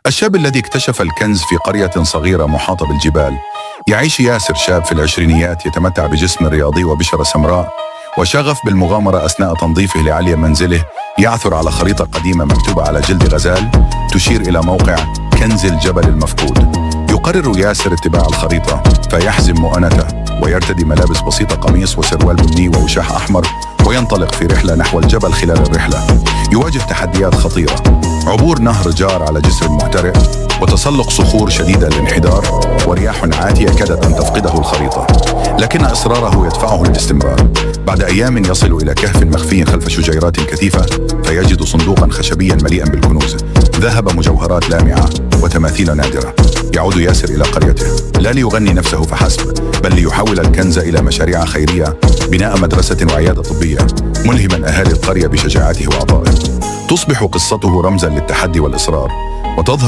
الشاب الذي اكتشف الكنز في قرية صغيرة محاطة بالجبال. يعيش ياسر، شاب في العشرينيات يتمتع بجسم رياضي وبشرة سمراء وشغف بالمغامرة. أثناء تنظيفه لعلي منزله يعثر على خريطة قديمة مكتوبة على جلد غزال تشير إلى موقع كنز الجبل المفقود. يقرر ياسر اتباع الخريطة فيحزم مؤونته ويرتدي ملابس بسيطة، قميص وسروال بني ووشاح أحمر، وينطلق في رحلة نحو الجبل. خلال الرحلة يواجه تحديات خطيرة: عبور نهر جار على جسر محترق، وتسلق صخور شديدة الانحدار، ورياح عاتية كادت أن تفقده الخريطة، لكن إصراره يدفعه للاستمرار. بعد أيام يصل إلى كهف مخفي خلف شجيرات كثيفة، فيجد صندوقا خشبيا مليئا بالكنوز، ذهب، مجوهرات لامعة وتماثيل نادرة. يعود ياسر إلى قريته لا ليغني نفسه فحسب، بل ليحول الكنز إلى مشاريع خيرية، بناء مدرسة وعيادة طبية، ملهما أهالي القرية بشجاعته وعطائه. تصبح قصته رمزا للتحدي والإصرار، وتظهر